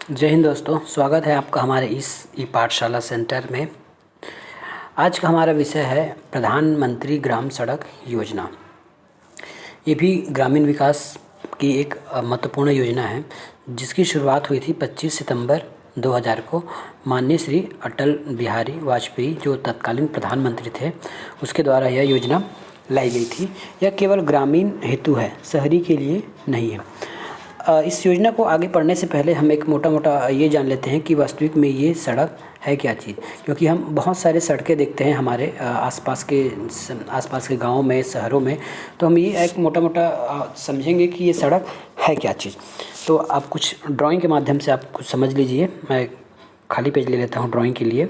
जय हिंद दोस्तों, स्वागत है आपका हमारे इस ई पाठशाला सेंटर में। आज का हमारा विषय है प्रधानमंत्री ग्राम सड़क योजना। ये भी ग्रामीण विकास की एक महत्वपूर्ण योजना है जिसकी शुरुआत हुई थी 25 सितंबर 2000 को माननीय श्री अटल बिहारी वाजपेयी जो तत्कालीन प्रधानमंत्री थे उसके द्वारा यह योजना लाई गई थी। यह केवल ग्रामीण हेतु है, शहरी के लिए नहीं है। इस योजना को आगे पढ़ने से पहले हम एक मोटा ये जान लेते हैं कि वास्तविक में ये सड़क है क्या चीज़, क्योंकि हम बहुत सारे सड़कें देखते हैं हमारे आसपास के गाँव में, शहरों में। तो हम ये एक मोटा समझेंगे कि ये सड़क है क्या चीज़। तो आप कुछ ड्राइंग के माध्यम से आप कुछ समझ लीजिए। मैं खाली पेज ले लेता हूँ ड्राइंग के लिए।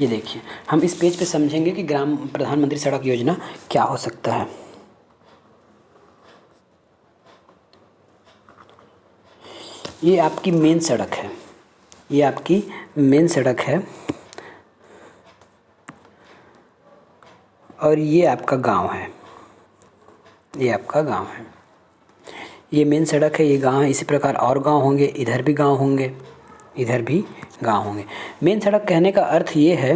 ये देखिए, हम इस पेज पे समझेंगे कि ग्राम प्रधानमंत्री सड़क योजना क्या हो सकता है। ये आपकी मेन सड़क है, ये आपकी मेन सड़क है और ये आपका गांव है, ये आपका गांव है। ये मेन सड़क है, ये गांव है। इसी प्रकार और गांव होंगे, इधर भी गांव होंगे, इधर भी गांव होंगे। मेन सड़क कहने का अर्थ ये है,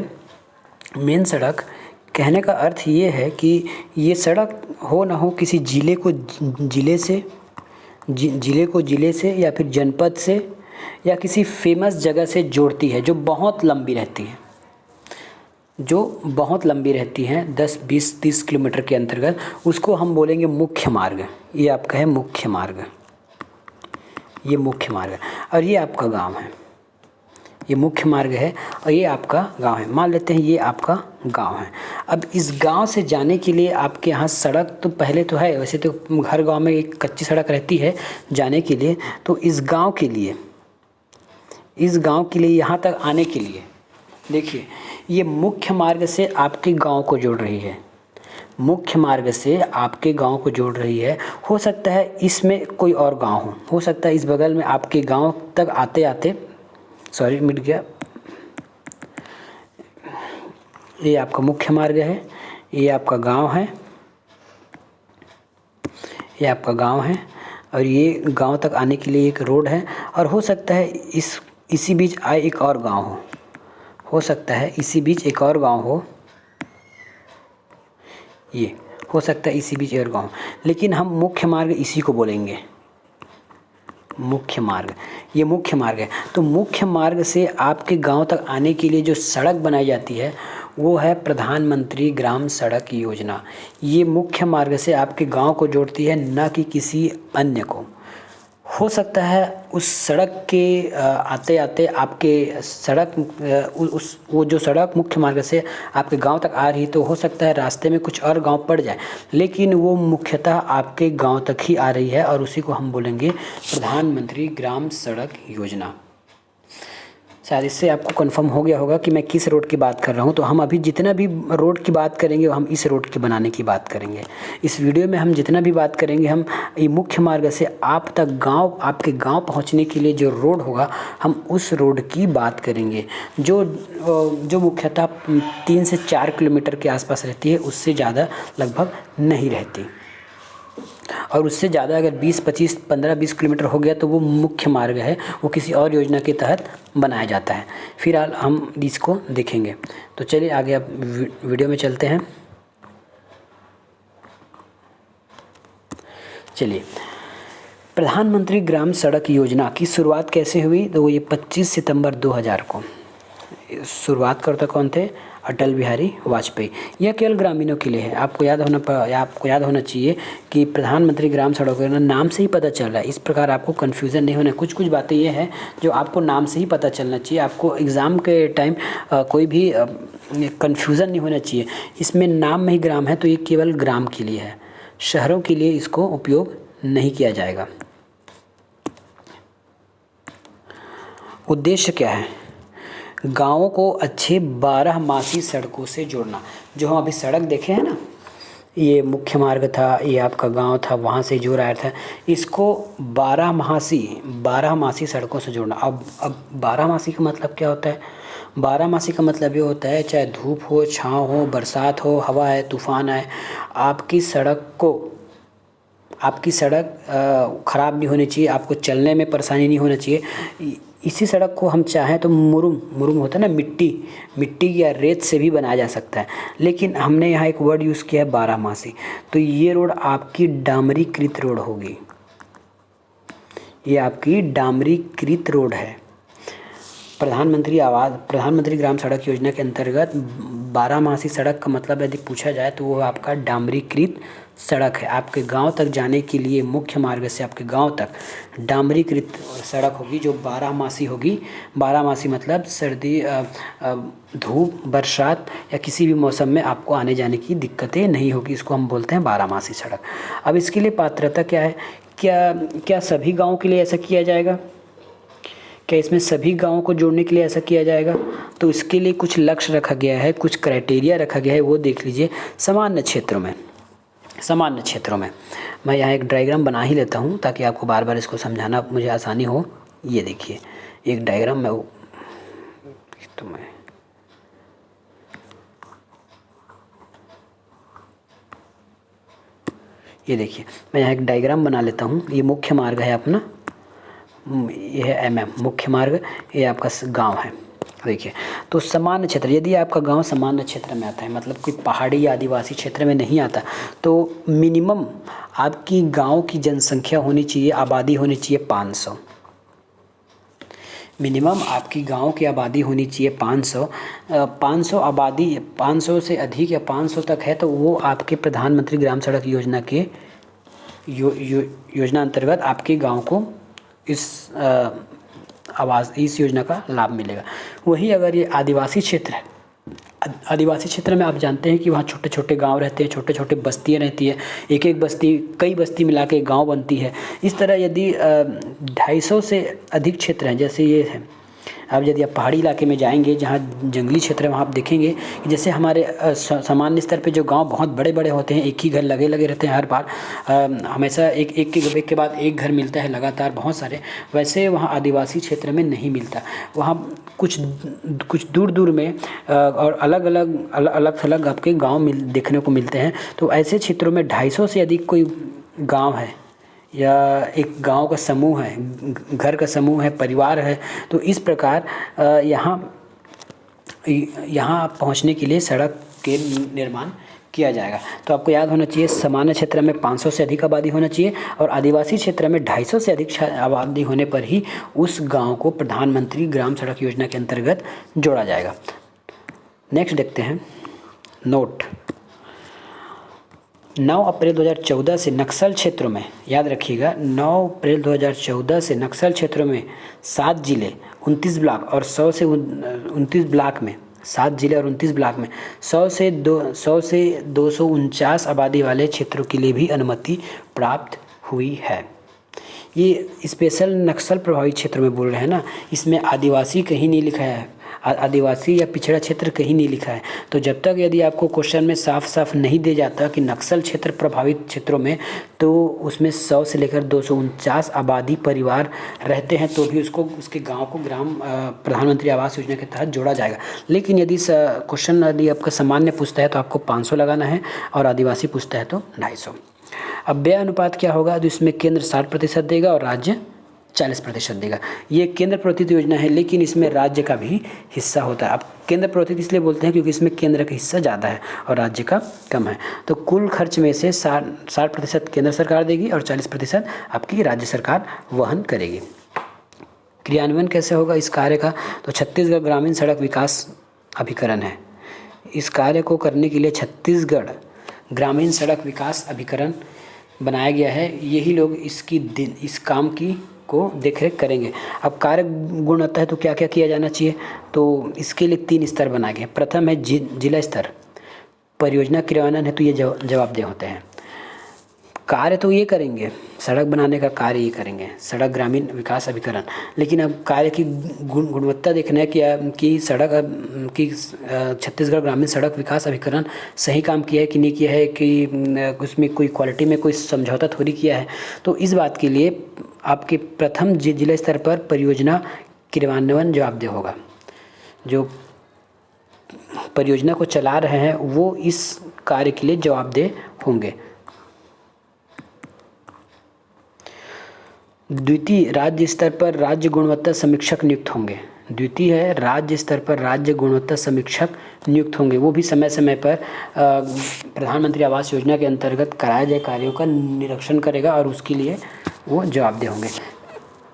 मेन सड़क कहने का अर्थ ये है कि ये सड़क हो ना हो किसी ज़िले को ज़िले से या फिर जनपद से या किसी फेमस जगह से जोड़ती है जो बहुत लंबी रहती है, जो बहुत लंबी रहती हैं 10, 20, 30 किलोमीटर के अंतर्गत। उसको हम बोलेंगे मुख्य मार्ग। ये आपका है मुख्य मार्ग, ये मुख्य मार्ग है। और ये आपका गांव है, ये मुख्य मार्ग है और ये आपका गांव है। मान लेते हैं ये आपका गांव है। अब इस गांव से जाने के लिए आपके यहाँ सड़क तो पहले तो है, वैसे तो हर गांव में एक कच्ची सड़क रहती है जाने के लिए। तो इस गांव के लिए यहाँ तक आने के लिए देखिए, ये मुख्य मार्ग से आपके गांव को जोड़ रही है, मुख्य मार्ग से आपके गांव को जोड़ रही है। हो सकता है इसमें कोई और गांव हो सकता है इस बगल में आपके गांव तक आते आते, सॉरी मिट गया। ये आपका मुख्य मार्ग है, ये आपका गांव है, ये आपका गांव है और ये गांव तक आने के लिए एक रोड है। और हो सकता है इसी बीच आए एक और गांव हो सकता है इसी बीच एक और गांव हो, ये हो सकता है इसी बीच और गांव। लेकिन हम मुख्य मार्ग इसी को बोलेंगे, मुख्य मार्ग। ये मुख्य मार्ग है। तो मुख्य मार्ग से आपके गांव तक आने के लिए जो सड़क बनाई जाती है वो है प्रधानमंत्री ग्राम सड़क योजना। ये मुख्य मार्ग से आपके गांव को जोड़ती है, ना कि किसी अन्य को। हो सकता है उस सड़क के आते आते आपके सड़क वो जो सड़क मुख्य मार्ग से आपके गांव तक आ रही, तो हो सकता है रास्ते में कुछ और गांव पड़ जाए, लेकिन वो मुख्यतः आपके गांव तक ही आ रही है और उसी को हम बोलेंगे प्रधानमंत्री ग्राम सड़क योजना। शायद इससे आपको कंफर्म हो गया होगा कि मैं किस रोड की बात कर रहा हूँ। तो हम अभी जितना भी रोड की बात करेंगे हम इस रोड के बनाने की बात करेंगे। इस वीडियो में हम जितना भी बात करेंगे हम ये मुख्य मार्ग से आप तक गांव, आपके गांव पहुँचने के लिए जो रोड होगा हम उस रोड की बात करेंगे, जो मुख्यतः 3 से 4 किलोमीटर के आसपास रहती है, उससे ज़्यादा लगभग नहीं रहती। और उससे ज़्यादा अगर 20, 25, 15, 20 किलोमीटर हो गया तो वो मुख्य मार्ग है, वो किसी और योजना के तहत बनाया जाता है। फिलहाल हम इसको देखेंगे। तो चलिए आगे अब वीडियो में चलते हैं। चलिए, प्रधानमंत्री ग्राम सड़क योजना की शुरुआत कैसे हुई? तो ये 25 सितंबर 2000 को शुरुआत करता कौन थे? अटल बिहारी वाजपेयी। यह केवल ग्रामीणों के लिए है। आपको याद होना चाहिए कि प्रधानमंत्री ग्राम सड़क योजना नाम से ही पता चल रहा है। इस प्रकार आपको कन्फ्यूज़न नहीं होना। कुछ बातें ये हैं जो आपको नाम से ही पता चलना चाहिए। आपको एग्ज़ाम के टाइम कोई भी कन्फ्यूज़न नहीं होना चाहिए। इसमें नाम में ही ग्राम है तो ये केवल ग्राम के लिए है, शहरों के लिए इसको उपयोग नहीं किया जाएगा। उद्देश्य क्या है? गाँवों को अच्छे 12मासी सड़कों से जोड़ना। जो हम अभी सड़क देखे हैं ना, ये मुख्य मार्ग था, ये आपका गांव था, वहाँ से जो आया था, इसको 12मासी सड़कों से जोड़ना। अब 12मासी का मतलब क्या होता है? बारहमासी का मतलब ये होता है चाहे धूप हो, छाँव हो, बरसात हो, हवा है, तूफान आए, आपकी सड़क ख़राब नहीं होनी चाहिए, आपको चलने में परेशानी नहीं होना चाहिए। इसी सड़क को हम चाहें तो मुरुम होता है ना, मिट्टी या रेत से भी बनाया जा सकता है, लेकिन हमने यहाँ एक वर्ड यूज़ किया है बारहमासी। तो ये रोड आपकी डामरीकृत रोड होगी, ये आपकी डामरीकृत रोड है। प्रधानमंत्री ग्राम सड़क योजना के अंतर्गत बारहमासी सड़क का मतलब यदि पूछा जाए तो वो आपका डामरीकृत सड़क है। आपके गांव तक जाने के लिए मुख्य मार्ग से आपके गांव तक डामरीकृत सड़क होगी जो बारहमासी होगी। बारहमासी मतलब सर्दी, धूप, बरसात या किसी भी मौसम में आपको आने जाने की दिक्कतें नहीं होगी, इसको हम बोलते हैं बारहमासी सड़क। अब इसके लिए पात्रता क्या है, क्या सभी गाँव के लिए ऐसा किया जाएगा? क्या इसमें सभी गाँवों को जोड़ने के लिए ऐसा किया जाएगा? तो इसके लिए कुछ लक्ष्य रखा गया है, कुछ क्राइटेरिया रखा गया है, वो देख लीजिए। सामान्य क्षेत्रों में मैं यहाँ एक डायग्राम बना ही लेता हूँ ताकि आपको बार बार इसको समझाना मुझे आसानी हो। ये देखिए एक डायग्राम ये देखिए मैं यहाँ एक डायग्राम बना लेता हूँ। ये मुख्य मार्ग है अपना, ये है मुख्य मार्ग, ये आपका गांव है। देखिए तो सामान्य क्षेत्र, यदि आपका गांव सामान्य क्षेत्र में आता है, मतलब कोई पहाड़ी या आदिवासी क्षेत्र में नहीं आता, तो मिनिमम आपकी गांव की जनसंख्या होनी चाहिए, आबादी होनी चाहिए 500। मिनिमम आपकी गांव की आबादी होनी चाहिए 500 आबादी 500 से अधिक या 500 तक है तो वो आपके प्रधानमंत्री ग्राम सड़क योजना के योजना अंतर्गत आपके गांव को इस योजना का लाभ मिलेगा। वहीं अगर ये आदिवासी क्षेत्र है, आदिवासी क्षेत्र में आप जानते हैं कि वहाँ छोटे छोटे गांव रहते हैं, छोटे छोटे बस्तियाँ रहती है, एक बस्ती कई बस्ती मिला के गाँव बनती है। इस तरह यदि 250 से अधिक क्षेत्र हैं, जैसे ये है, अब यदि आप पहाड़ी इलाके में जाएंगे जहाँ जंगली क्षेत्र है वहाँ आप देखेंगे कि जैसे हमारे सामान्य स्तर पे जो गांव बहुत बड़े बड़े होते हैं, एक ही घर लगे रहते हैं हर बार, हमेशा एक के बाद एक घर मिलता है लगातार बहुत सारे, वैसे वहाँ आदिवासी क्षेत्र में नहीं मिलता। वहाँ कुछ दूर में और अलग थलग आपके गाँव देखने को मिलते हैं। तो ऐसे क्षेत्रों में 250 से अधिक कोई गाँव है या एक गांव का समूह है, घर का समूह है, परिवार है, तो इस प्रकार यहाँ पहुँचने के लिए सड़क के निर्माण किया जाएगा। तो आपको याद होना चाहिए सामान्य क्षेत्र में 500 से अधिक आबादी होना चाहिए और आदिवासी क्षेत्र में 250 से अधिक आबादी होने पर ही उस गांव को प्रधानमंत्री ग्राम सड़क योजना के अंतर्गत जोड़ा जाएगा। नेक्स्ट देखते हैं नोट। 9 अप्रैल 2014 से नक्सल क्षेत्रों में, याद रखिएगा 9 अप्रैल 2014 से नक्सल क्षेत्रों में 7 जिले 29 ब्लॉक और 100 से 29 ब्लॉक में 7 जिले और 29 ब्लॉक में 100 से 249 आबादी वाले क्षेत्रों के लिए भी अनुमति प्राप्त हुई है। ये स्पेशल नक्सल प्रभावित क्षेत्र में बोल रहे हैं ना, इसमें आदिवासी कहीं नहीं लिखा है, आदिवासी या पिछड़ा क्षेत्र कहीं नहीं लिखा है। तो जब तक यदि आपको क्वेश्चन में साफ साफ नहीं दे जाता कि नक्सल क्षेत्र प्रभावित क्षेत्रों में, तो उसमें 100 से लेकर 249 आबादी परिवार रहते हैं तो भी उसको उसके गांव को ग्राम प्रधानमंत्री आवास योजना के तहत जोड़ा जाएगा। लेकिन यदि क्वेश्चन यदि आपका सामान्य पूछता है तो आपको 500 लगाना है और आदिवासी पूछता है तो 250। अब व्यय अनुपात क्या होगा, तो इसमें केंद्र 60% देगा और राज्य 40% देगा। ये केंद्र प्रोत्साहित योजना है लेकिन इसमें राज्य का भी हिस्सा होता है। अब केंद्र प्रोत्साहित इसलिए बोलते हैं क्योंकि इसमें केंद्र का हिस्सा ज़्यादा है और राज्य का कम है। तो कुल खर्च में से 60% केंद्र सरकार देगी और 40% आपकी राज्य सरकार वहन करेगी। क्रियान्वयन कैसे होगा इस कार्य का, तो छत्तीसगढ़ ग्रामीण सड़क विकास अभिकरण है। इस कार्य को करने के लिए छत्तीसगढ़ ग्रामीण सड़क विकास अभिकरण बनाया गया है। यही लोग इस काम की को देखरेख करेंगे। अब कार्य गुणवत्ता है तो क्या क्या किया जाना चाहिए, तो इसके लिए 3 स्तर बनाए गए। प्रथम है जिला स्तर, परियोजना क्रियान्वयन है तो ये जवाबदेह होते हैं। कार्य तो ये करेंगे, सड़क बनाने का कार्य ये करेंगे, सड़क ग्रामीण विकास अभिकरण, लेकिन अब कार्य की गुणवत्ता देखना है कि सड़क की छत्तीसगढ़ ग्रामीण सड़क विकास अभिकरण सही काम किया है कि नहीं किया है, कि उसमें कोई क्वालिटी में कोई समझौता थोड़ी किया है। तो इस बात के लिए आपके प्रथम जिला स्तर पर परियोजना क्रियान्वयन जवाबदेह होगा। जो परियोजना को चला रहे हैं वो इस कार्य के लिए जवाबदेह होंगे। द्वितीय, राज्य स्तर पर राज्य गुणवत्ता समीक्षक नियुक्त होंगे। द्वितीय है, राज्य स्तर पर राज्य गुणवत्ता समीक्षक नियुक्त होंगे, वो भी समय समय पर प्रधानमंत्री आवास योजना के अंतर्गत कराए गए कार्यों का निरीक्षण करेगा और उसके लिए वो जवाबदेह होंगे।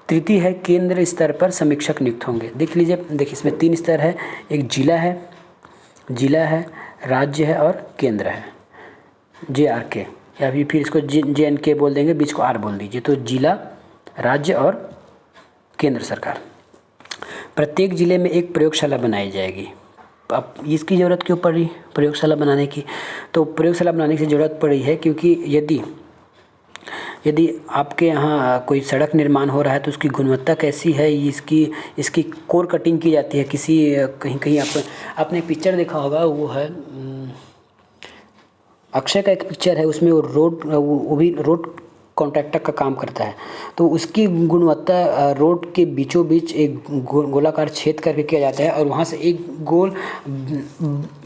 तृतीय है, केंद्र स्तर पर समीक्षक नियुक्त होंगे। देख लीजिए, देखिए इसमें 3 स्तर है, एक जिला है, राज्य है और केंद्र है, JRK, या फिर इसको JNK बोल देंगे, बीच को R बोल दीजिए। तो जिला, राज्य और केंद्र सरकार। प्रत्येक जिले में एक प्रयोगशाला बनाई जाएगी। अब इसकी ज़रूरत क्यों पड़ी प्रयोगशाला बनाने की? तो प्रयोगशाला बनाने की ज़रूरत पड़ी है क्योंकि यदि आपके यहाँ कोई सड़क निर्माण हो रहा है तो उसकी गुणवत्ता कैसी है, इसकी कोर कटिंग की जाती है। कहीं आपने पिक्चर देखा होगा, वो है अक्षय का एक पिक्चर है, उसमें वो भी रोड कॉन्ट्रैक्टर का काम करता है। तो उसकी गुणवत्ता रोड के बीचों बीच एक गोलाकार छेद करके किया जाता है और वहाँ से एक गोल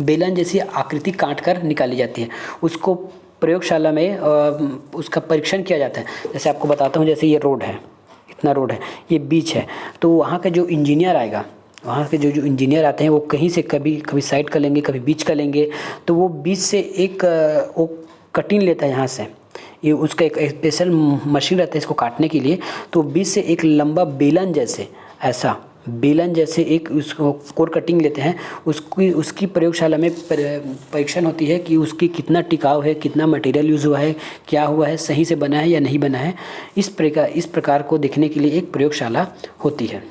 बेलन जैसी आकृति काट कर निकाली जाती है। उसको प्रयोगशाला में उसका परीक्षण किया जाता है। जैसे आपको बताता हूँ, जैसे ये रोड है, इतना रोड है, ये बीच है, तो वहाँ का जो इंजीनियर आएगा, वहाँ के जो इंजीनियर आते हैं वो कहीं से कभी साइड का लेंगे, कभी बीच का लेंगे, तो वो बीच से एक वो कटिंग लेता है यहाँ से, ये उसका एक स्पेशल मशीन रहता है इसको काटने के लिए। तो बीच से एक लंबा बेलन जैसे एक उसको कोर कटिंग लेते हैं, उसकी प्रयोगशाला में परीक्षण होती है कि उसकी कितना टिकाव है, कितना मटेरियल यूज़ हुआ है, क्या हुआ है, सही से बना है या नहीं बना है। इस प्रकार को देखने के लिए एक प्रयोगशाला होती है।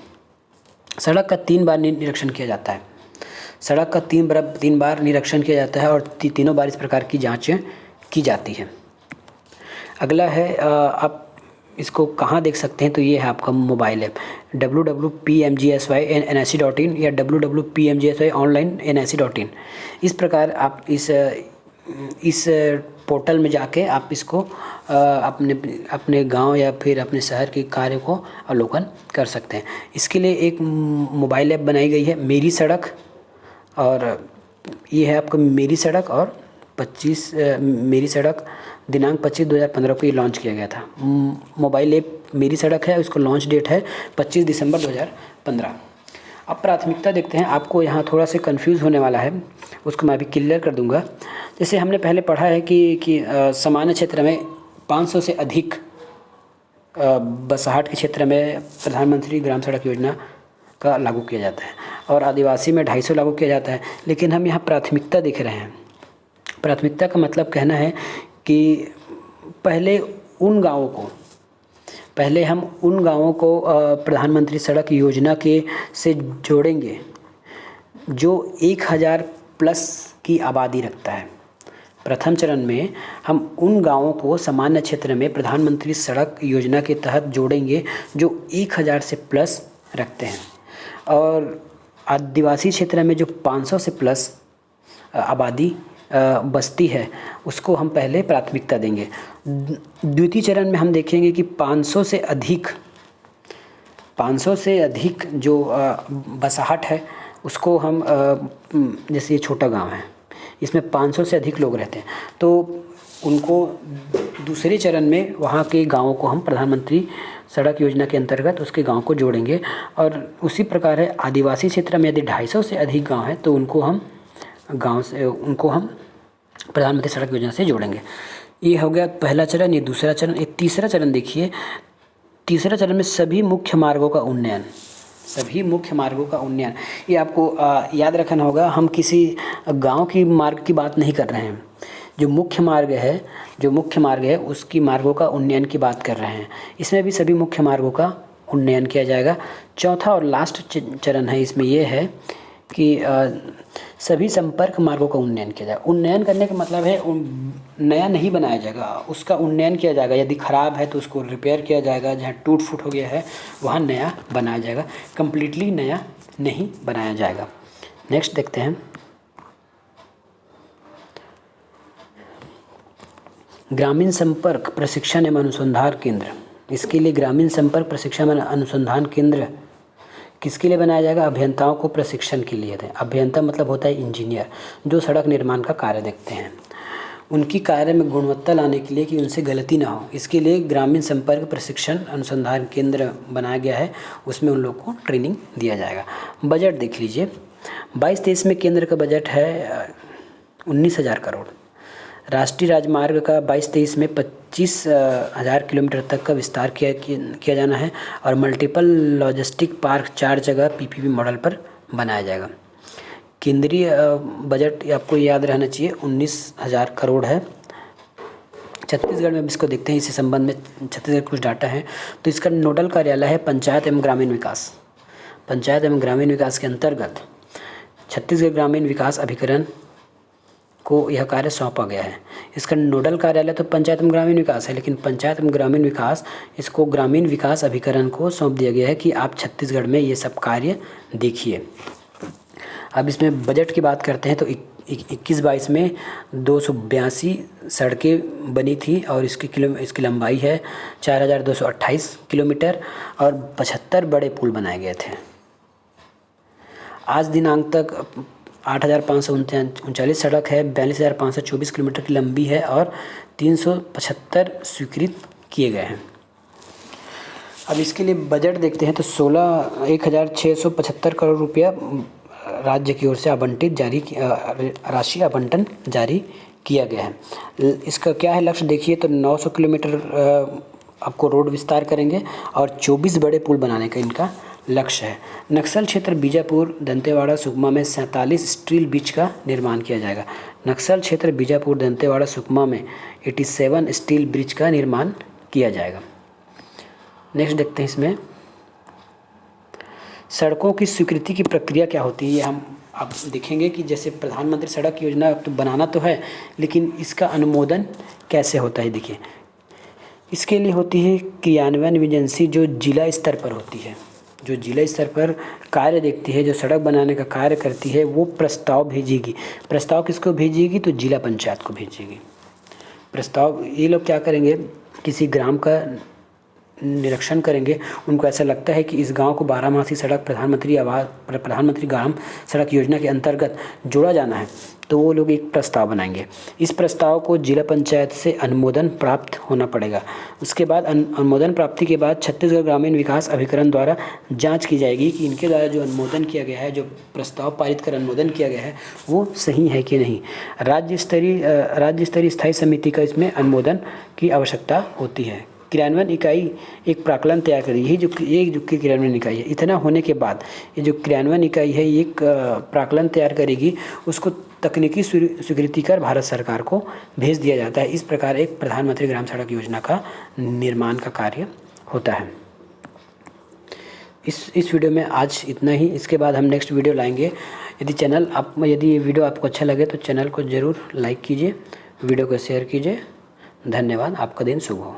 सड़क का 3 बार निरीक्षण किया जाता है। सड़क का 3 बार निरीक्षण किया जाता है और तीनों बार इस प्रकार की जाँचें की जाती है। अगला है, आप इसको कहाँ देख सकते हैं, तो ये है आपका मोबाइल ऐप www.pmgsy.nic.in या www.pmgsy.online.nic.in। इस प्रकार आप इस पोर्टल में जाके आप इसको अपने गांव या फिर अपने शहर के कार्य को अवलोकन कर सकते हैं। इसके लिए एक मोबाइल ऐप बनाई गई है, मेरी सड़क, और ये है आपका मेरी सड़क, और मेरी सड़क दिनांक 25/2015 को ये लॉन्च किया गया था। मोबाइल ऐप मेरी सड़क है, उसको लॉन्च डेट है 25 दिसंबर 2015। अब प्राथमिकता देखते हैं। आपको यहाँ थोड़ा सा कंफ्यूज होने वाला है, उसको मैं अभी क्लियर कर दूंगा। जैसे हमने पहले पढ़ा है कि सामान्य क्षेत्र में 500 से अधिक बसाहट के क्षेत्र में प्रधानमंत्री ग्राम सड़क योजना का लागू किया जाता है और आदिवासी में 250 लागू किया जाता है। लेकिन हम यहाँ प्राथमिकता देख रहे हैं। प्राथमिकता का मतलब कहना है कि पहले हम उन गाँवों को प्रधानमंत्री सड़क योजना से जोड़ेंगे जो 1000 प्लस की आबादी रखता है। प्रथम चरण में हम उन गाँवों को सामान्य क्षेत्र में प्रधानमंत्री सड़क योजना के तहत जोड़ेंगे जो 1000 से प्लस रखते हैं, और आदिवासी क्षेत्र में जो 500 से प्लस आबादी बस्ती है उसको हम पहले प्राथमिकता देंगे। द्वितीय चरण में हम देखेंगे कि 500 से अधिक जो बसाहट है उसको हम जैसे ये छोटा गांव है, इसमें 500 से अधिक लोग रहते हैं, तो उनको दूसरे चरण में वहाँ के गाँवों को हम प्रधानमंत्री सड़क योजना के अंतर्गत उसके गांव को जोड़ेंगे। और उसी प्रकार है, आदिवासी क्षेत्र में यदि 250 से अधिक गांव है तो उनको हम प्रधानमंत्री सड़क योजना से जोड़ेंगे। ये हो गया पहला चरण। ये दूसरा चरण। एक तीसरा चरण देखिए। तीसरा चरण में सभी मुख्य मार्गों का उन्नयन। ये आपको याद रखना होगा, हम किसी गांव की मार्ग की बात नहीं कर रहे हैं। जो मुख्य मार्ग है उसकी मार्गों का उन्नयन की बात कर रहे हैं। इसमें भी सभी मुख्य मार्गों का उन्नयन किया जाएगा। चौथा और लास्ट चरण है इसमें, यह है कि सभी संपर्क मार्गों का उन्नयन किया जाएगा। उन्नयन करने का मतलब है नया नहीं बनाया जाएगा, उसका उन्नयन किया जाएगा। यदि ख़राब है तो उसको रिपेयर किया जाएगा, जहाँ टूट फूट हो गया है वहाँ नया बनाया जाएगा, कम्प्लीटली नया नहीं बनाया जाएगा। नेक्स्ट देखते हैं, ग्रामीण संपर्क प्रशिक्षण एवं अनुसंधान केंद्र। इसके लिए ग्रामीण संपर्क प्रशिक्षण एवं अनुसंधान केंद्र किसके लिए बनाया जाएगा? अभियंताओं को प्रशिक्षण के लिए थे। अभियंता मतलब होता है इंजीनियर, जो सड़क निर्माण का कार्य देखते हैं। उनकी कार्य में गुणवत्ता लाने के लिए कि उनसे गलती ना हो, इसके लिए ग्रामीण संपर्क प्रशिक्षण अनुसंधान केंद्र बनाया गया है, उसमें उन लोग को ट्रेनिंग दिया जाएगा। बजट देख लीजिए, 22-23 में केंद्र का बजट है 19,000 करोड़। राष्ट्रीय राजमार्ग का 22-23 में 25,000 किलोमीटर तक का विस्तार किया जाना है और मल्टीपल लॉजिस्टिक पार्क 4 जगह पीपीपी मॉडल पर बनाया जाएगा। केंद्रीय बजट आपको याद रहना चाहिए 19,000 करोड़ है। छत्तीसगढ़ में अब इसको देखते हैं, इसी संबंध में छत्तीसगढ़ कुछ डाटा है। तो इसका नोडल कार्यालय है पंचायत एवं ग्रामीण विकास। पंचायत एवं ग्रामीण विकास के अंतर्गत छत्तीसगढ़ ग्रामीण विकास अभिकरण को यह कार्य सौंपा गया है। इसका नोडल कार्यालय तो पंचायत एवं ग्रामीण विकास है, लेकिन पंचायत एवं ग्रामीण विकास इसको ग्रामीण विकास अभिकरण को सौंप दिया गया है कि आप छत्तीसगढ़ में ये सब कार्य देखिए। अब इसमें बजट की बात करते हैं तो 21-22 में 282 सड़कें बनी थी और इसकी लंबाई है 4,228 किलोमीटर और 75 बड़े पुल बनाए गए थे। आज दिनांक तक 8,539 सड़क है, 42,524 किलोमीटर की लंबी है और 375 स्वीकृत किए गए हैं। अब इसके लिए बजट देखते हैं तो 1,675 करोड़ रुपया राज्य की ओर से राशि आवंटन जारी किया गया है। इसका क्या है लक्ष्य देखिए तो 900 किलोमीटर आपको रोड विस्तार करेंगे और 24 बड़े पुल बनाने का इनका लक्ष्य है। नक्सल क्षेत्र बीजापुर, दंतेवाड़ा, सुकमा में 47 स्टील ब्रिज का निर्माण किया जाएगा। नक्सल क्षेत्र बीजापुर, दंतेवाड़ा, सुकमा में 87 स्टील ब्रिज का निर्माण किया जाएगा। नेक्स्ट देखते हैं, इसमें सड़कों की स्वीकृति की प्रक्रिया क्या होती है, ये हम आप देखेंगे कि जैसे प्रधानमंत्री सड़क योजना तो बनाना तो है, लेकिन इसका अनुमोदन कैसे होता है। देखिए, इसके लिए होती है क्रियान्वयन एजेंसी जो जिला स्तर पर होती है, जो जिला स्तर पर कार्य देखती है, जो सड़क बनाने का कार्य करती है, वो प्रस्ताव भेजेगी। प्रस्ताव किसको भेजेगी? तो जिला पंचायत को भेजेगी प्रस्ताव। ये लोग क्या करेंगे, किसी ग्राम का निरीक्षण करेंगे, उनको ऐसा लगता है कि इस गांव को 12मासी सड़क प्रधानमंत्री ग्राम सड़क योजना के अंतर्गत जोड़ा जाना है, तो वो लोग एक प्रस्ताव बनाएंगे। इस प्रस्ताव को जिला पंचायत से अनुमोदन प्राप्त होना पड़ेगा। उसके बाद अनुमोदन प्राप्ति के बाद छत्तीसगढ़ ग्रामीण विकास अभिकरण द्वारा जांच की जाएगी कि इनके द्वारा जो अनुमोदन किया गया है, जो प्रस्ताव पारित कर अनुमोदन किया गया है, वो सही है कि नहीं। राज्य स्तरीय स्थायी समिति का इसमें अनुमोदन की आवश्यकता होती है। क्रियान्वयन इकाई एक प्राक्कलन तैयार करेगी। यही जो क्रियान्वयन इकाई है, इतना होने के बाद ये जो क्रियान्वयन इकाई है, ये एक प्राक्कलन तैयार करेगी, उसको तकनीकी स्वीकृति कर भारत सरकार को भेज दिया जाता है। इस प्रकार एक प्रधानमंत्री ग्राम सड़क योजना का निर्माण का कार्य होता है। इस वीडियो में आज इतना ही। इसके बाद हम नेक्स्ट वीडियो लाएंगे। यदि ये वीडियो आपको अच्छा लगे तो चैनल को ज़रूर लाइक कीजिए, वीडियो को शेयर कीजिए। धन्यवाद। आपका दिन शुभ हो।